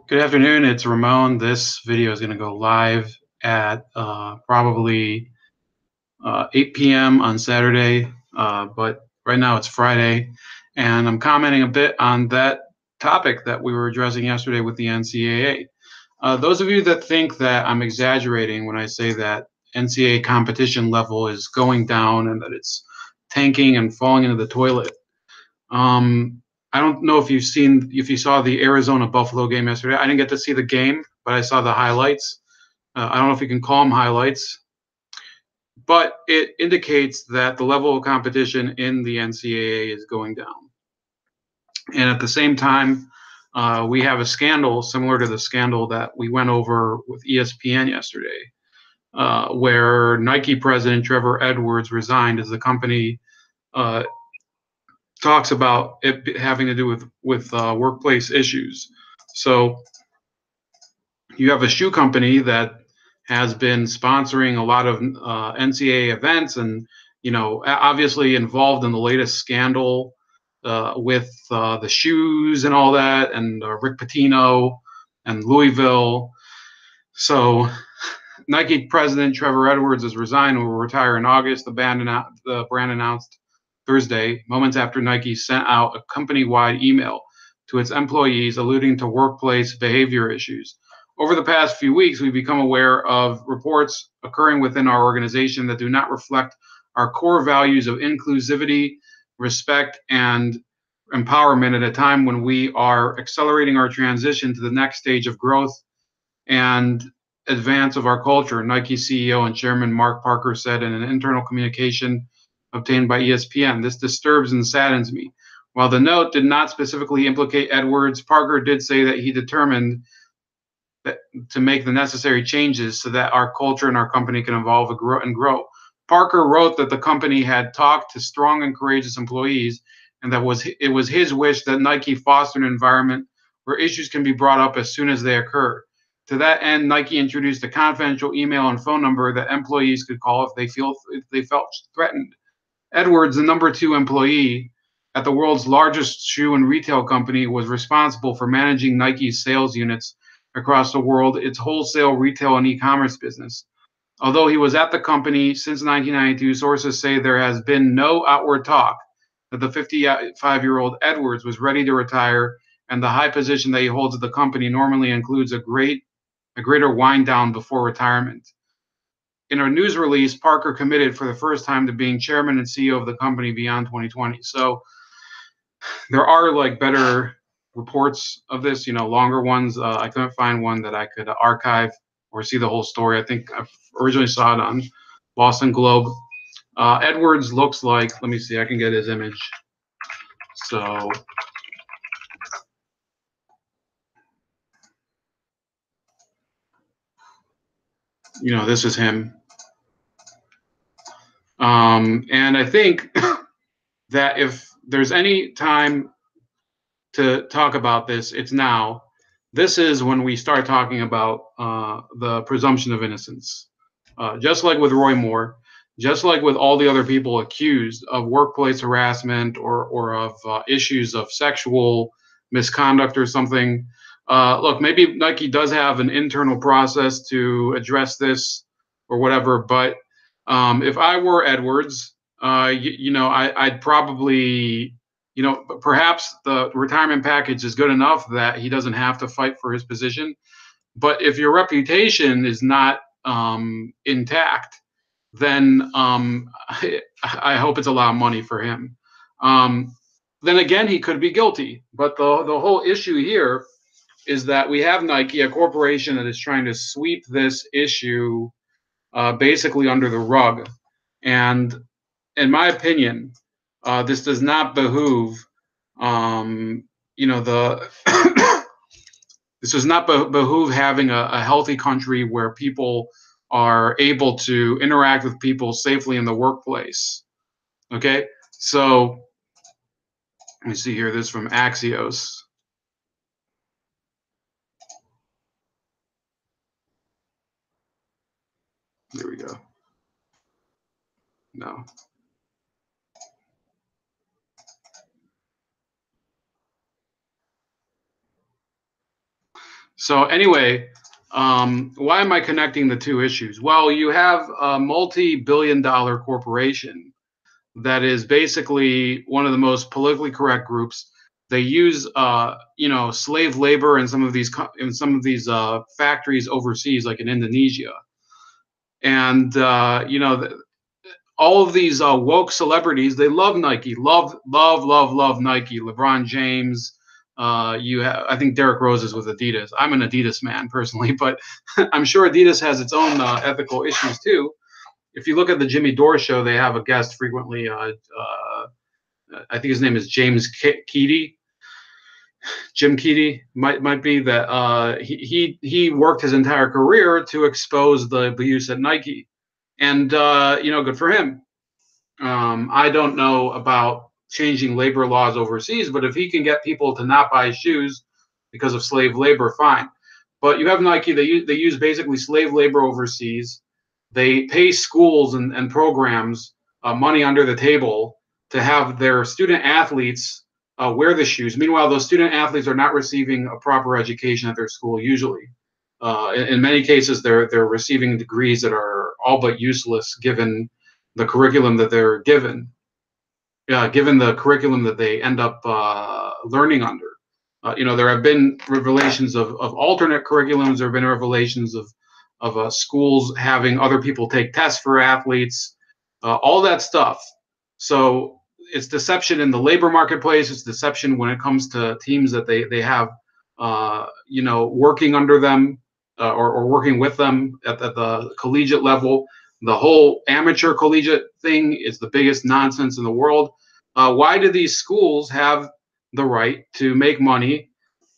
Good afternoon, it's Ramon. This video is going to go live at probably 8 p.m. on Saturday, but right now it's Friday, and I'm commenting a bit on that topic that we were addressing yesterday with the NCAA. Those of you that think that I'm exaggerating when I say that NCAA competition level is going down and that it's tanking and falling into the toilet, um, I don't know if you saw the Arizona Buffalo game yesterday. I didn't get to see the game, but I saw the highlights. I don't know if you can call them highlights, but it indicates that the level of competition in the NCAA is going down. And at the same time, we have a scandal similar to the scandal that we went over with ESPN yesterday, where Nike president Trevor Edwards resigned as the company uh, talks about it having to do with workplace issues. So you have a shoe company that has been sponsoring a lot of NCAA events, and obviously involved in the latest scandal with the shoes and all that, and Rick Pitino and Louisville. So Nike president Trevor Edwards has resigned and will retire in August. The brand announced Thursday, moments after Nike sent out a company-wide email to its employees alluding to workplace behavior issues. Over the past few weeks, we've become aware of reports occurring within our organization that do not reflect our core values of inclusivity, respect, and empowerment at a time when we are accelerating our transition to the next stage of growth and advance of our culture, Nike CEO and chairman Mark Parker said in an internal communication obtained by ESPN. This disturbs and saddens me. While the note did not specifically implicate Edwards, Parker did say that he determined that to make the necessary changes so that our culture and our company can evolve and grow. Parker wrote that the company had talked to strong and courageous employees, and it was his wish that Nike foster an environment where issues can be brought up as soon as they occur. To that end, Nike introduced a confidential email and phone number that employees could call if they felt threatened. Edwards, the number 2 employee at the world's largest shoe and retail company, was responsible for managing Nike's sales units across the world, its wholesale, retail, and e-commerce business. Although he was at the company since 1992, sources say there has been no outward talk that the 55-year-old Edwards was ready to retire, and the high position that he holds at the company normally includes a greater wind down before retirement. In a news release, Parker committed for the first time to being chairman and CEO of the company beyond 2020. So there are like better reports of this, longer ones. I couldn't find one that I could archive or see the whole story. I think I originally saw it on Boston Globe. Edwards looks like, let me see, I can get his image. So, this is him. And I think that if there's any time to talk about this, it's now. This is when we start talking about the presumption of innocence. Just like with Roy Moore, just like with all the other people accused of workplace harassment or of issues of sexual misconduct or something. Look, maybe Nike does have an internal process to address this or whatever, but if I were Edwards, I'd probably, perhaps the retirement package is good enough that he doesn't have to fight for his position. But if your reputation is not intact, then I hope it's a lot of money for him. Then again, he could be guilty. But the whole issue here is that we have Nike, a corporation that is trying to sweep this issue basically under the rug. And in my opinion, this does not behoove, the this does not behoove having a healthy country where people are able to interact with people safely in the workplace. Okay, so let me see here. This is from Axios. There we go. No. So anyway, why am I connecting the two issues? Well, you have a multi-billion-dollar corporation that is basically one of the most politically correct groups. They use, slave labor in some of these factories overseas, like in Indonesia, and all of these woke celebrities, they love Nike, love Nike. LeBron James, I think Derrick Rose is with Adidas. I'm an Adidas man personally, but I'm sure Adidas has its own ethical issues too. If you look at the Jimmy Dore show, they have a guest frequently. I think his name is James Keedy. Jim Keedy might be that. He worked his entire career to expose the abuse at Nike, and good for him. I don't know about changing labor laws overseas, but if he can get people to not buy shoes because of slave labor, fine. But you have Nike, they use basically slave labor overseas. They pay schools and programs money under the table to have their student athletes wear the shoes. Meanwhile, those student athletes are not receiving a proper education at their school usually. In many cases, they're receiving degrees that are all but useless given the curriculum that they're given the curriculum that they end up learning under. There have been revelations of alternate curriculums. There have been revelations of schools having other people take tests for athletes, all that stuff. So it's deception in the labor marketplace. It's deception when it comes to teams that they have, working under them or working with them at the collegiate level. The whole amateur collegiate thing is the biggest nonsense in the world. Why do these schools have the right to make money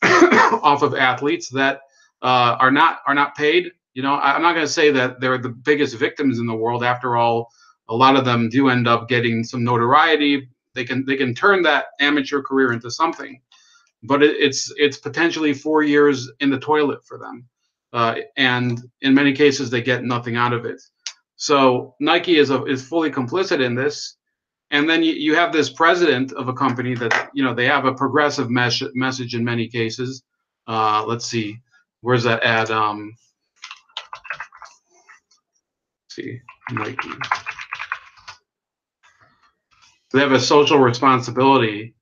off of athletes that are not paid? I'm not going to say that they're the biggest victims in the world. After all, a lot of them do end up getting some notoriety. They can turn that amateur career into something, but it's potentially 4 years in the toilet for them, and in many cases they get nothing out of it. So Nike is fully complicit in this. And then you have this president of a company that they have a progressive message in many cases. Let's see, where's that ad? See, Nike. They have a social responsibility.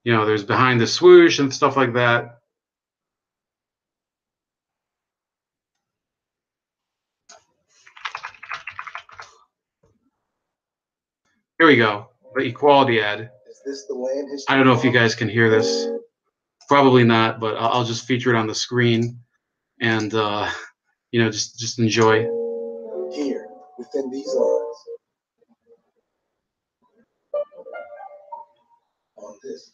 There's behind the swoosh and stuff like that. Here we go, the equality ad. Is this the land history? I don't know if you guys can hear this. Probably not, but I'll just feature it on the screen, and just enjoy. Here, within these lines, on this.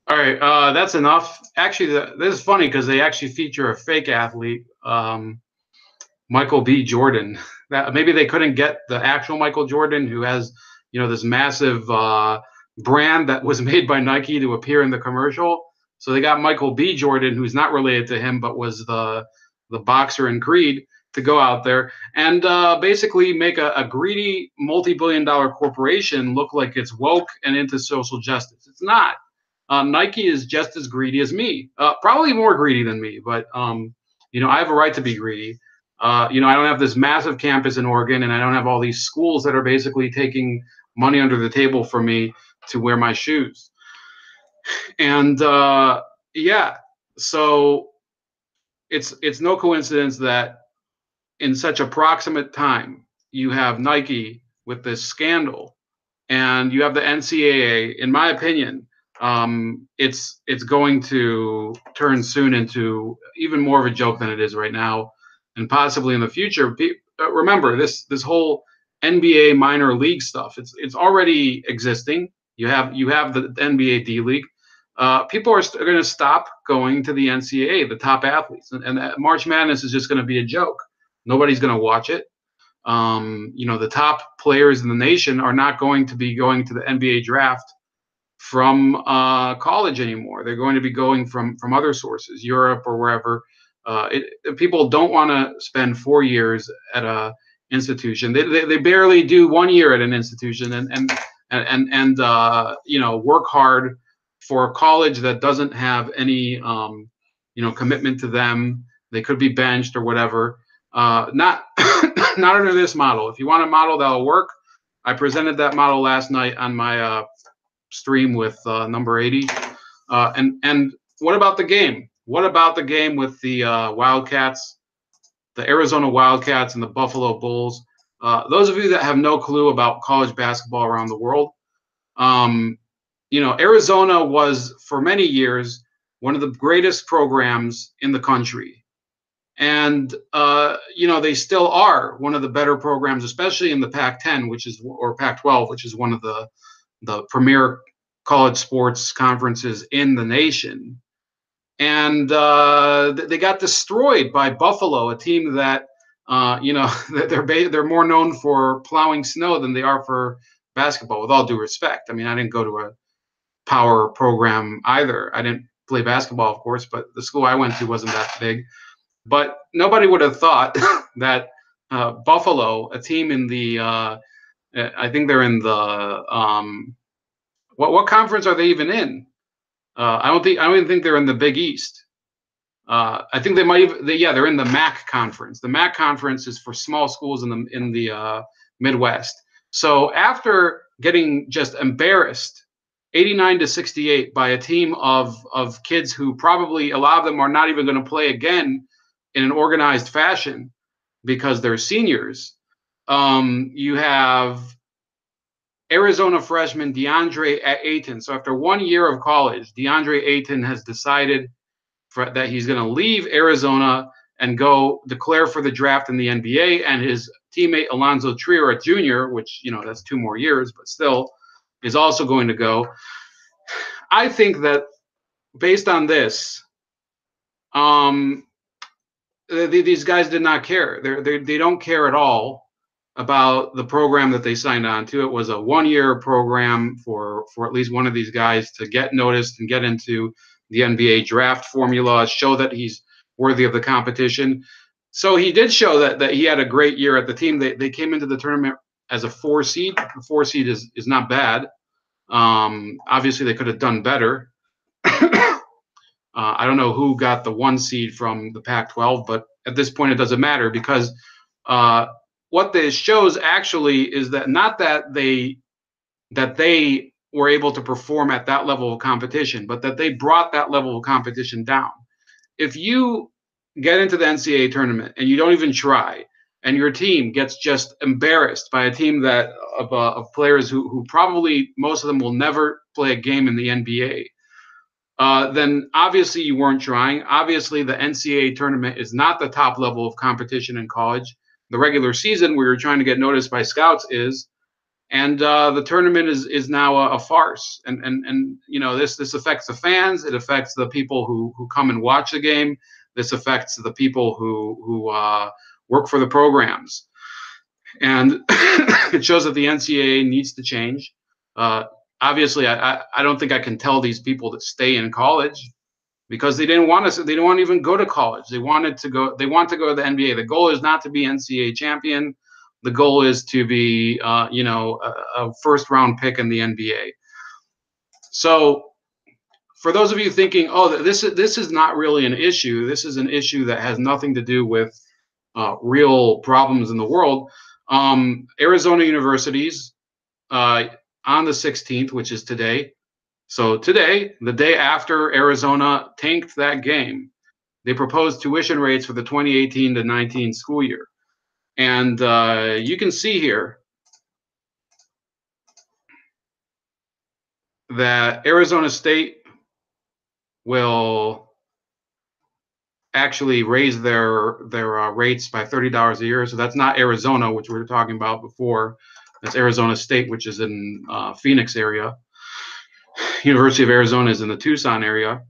All right, that's enough. Actually, this is funny because they actually feature a fake athlete, Michael B. Jordan. That maybe they couldn't get the actual Michael Jordan, who has this massive brand that was made by Nike to appear in the commercial. So they got Michael B. Jordan, who's not related to him, but was the boxer in Creed, to go out there and basically make a greedy multi-billion-dollar corporation look like it's woke and into social justice. It's not. Nike is just as greedy as me, probably more greedy than me, but I have a right to be greedy. I don't have this massive campus in Oregon, and I don't have all these schools that are basically taking money under the table for me to wear my shoes. And yeah, so it's no coincidence that in such a proximate time you have Nike with this scandal, and you have the NCAA. In my opinion, it's going to turn soon into even more of a joke than it is right now, and possibly in the future. Remember, this whole NBA minor league stuff. It's already existing. You have the NBA D League. People are going to stop going to the NCAA, the top athletes, and that March Madness is just going to be a joke. Nobody's going to watch it. The top players in the nation are not going to be going to the NBA draft from college anymore. They're going to be going from other sources, Europe or wherever. People don't want to spend 4 years at a institution. They barely do 1 year at an institution and work hard for a college that doesn't have any commitment to them. They could be benched or whatever. Not not under this model. If you want a model that'll work, I presented that model last night on my stream with number 80. And what about the game? What about the game with the Wildcats, the Arizona Wildcats, and the Buffalo Bulls? Those of you that have no clue about college basketball around the world, Arizona was for many years one of the greatest programs in the country. And they still are one of the better programs, especially in the Pac-10, or Pac-12, which is one of the premier college sports conferences in the nation. And they got destroyed by Buffalo, a team that they're more known for plowing snow than they are for basketball. With all due respect, I mean, I didn't go to a power program either. I didn't play basketball, of course, but the school I went to wasn't that big. But nobody would have thought that Buffalo, a team in the I think they're in the what conference are they even in? I don't even think they're in the Big East. I think they might even, they're in the MAC conference. The MAC conference is for small schools in the Midwest. So after getting just embarrassed, 89-68 by a team of kids who probably a lot of them are not even going to play again in an organized fashion because they're seniors. You have Arizona freshman DeAndre Ayton. So after 1 year of college, DeAndre Ayton has decided that he's going to leave Arizona and go declare for the draft in the NBA. And his teammate Alonzo Trier Jr., which, that's 2 more years, but still is also going to go. I think that based on this, these guys did not care. They don't care at all about the program that they signed on to. It was a 1 year program for at least one of these guys to get noticed and get into the NBA draft formula, show that he's worthy of the competition. So he did show that he had a great year at the team. They came into the tournament as a 4 seed. The 4 seed is not bad. Obviously, they could have done better. I don't know who got the 1 seed from the Pac-12, but at this point, it doesn't matter because what this shows actually is that not that they were able to perform at that level of competition, but that they brought that level of competition down. If you get into the NCAA tournament and you don't even try, and your team gets just embarrassed by a team of players who probably most of them will never play a game in the NBA, then obviously you weren't trying. Obviously, the NCAA tournament is not the top level of competition in college. The regular season, where you're trying to get noticed by scouts, is, and the tournament is now a farce. And this affects the fans. It affects the people who come and watch the game. This affects the people who work for the programs. And it shows that the NCAA needs to change. Obviously, I don't think I can tell these people to stay in college because they didn't want to. They didn't want to even go to college. They want to go to the NBA. The goal is not to be NCAA champion. The goal is to be, a first-round pick in the NBA. So, for those of you thinking, oh, this is not really an issue. This is an issue that has nothing to do with real problems in the world. Arizona universities on the 16th, which is today. So today, the day after Arizona tanked that game, they proposed tuition rates for the 2018-19 school year. And you can see here that Arizona State will actually raised their rates by $30 a year. So that's not Arizona, which we were talking about before. That's Arizona State, which is in Phoenix area. University of Arizona is in the Tucson area.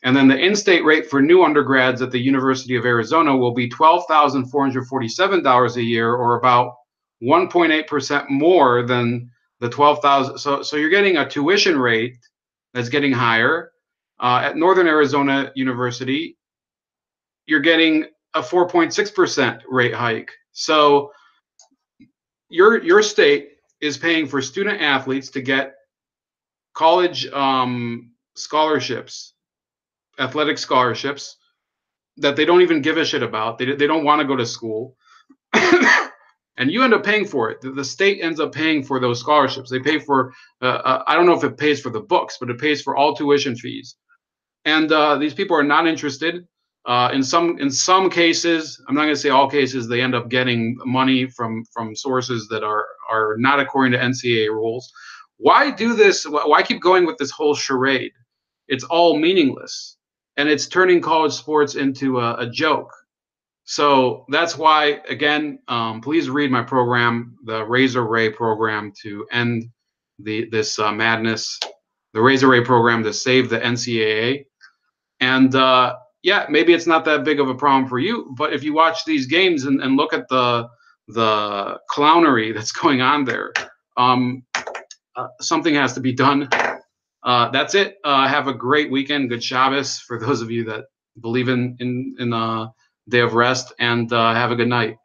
And then the in-state rate for new undergrads at the University of Arizona will be $12,447 a year, or about 1.8% more than the 12,000. So you're getting a tuition rate that's getting higher. At Northern Arizona University, you're getting a 4.6% rate hike. So your state is paying for student athletes to get college scholarships, athletic scholarships that they don't even give a shit about. They don't want to go to school. And you end up paying for it. The state ends up paying for those scholarships. They pay for, I don't know if it pays for the books, but it pays for all tuition fees. And these people are not interested. In some cases, I'm not going to say all cases, they end up getting money from sources that are not according to NCAA rules. Why do this? Why keep going with this whole charade? It's all meaningless, and it's turning college sports into a joke. So that's why, again, please read my program, the Razor Ray program, to end this madness. The Razor Ray program to save the NCAA. And yeah, maybe it's not that big of a problem for you, but if you watch these games and look at the clownery that's going on there, something has to be done. That's it. Have a great weekend. Good Shabbos for those of you that believe in Day of Rest, and have a good night.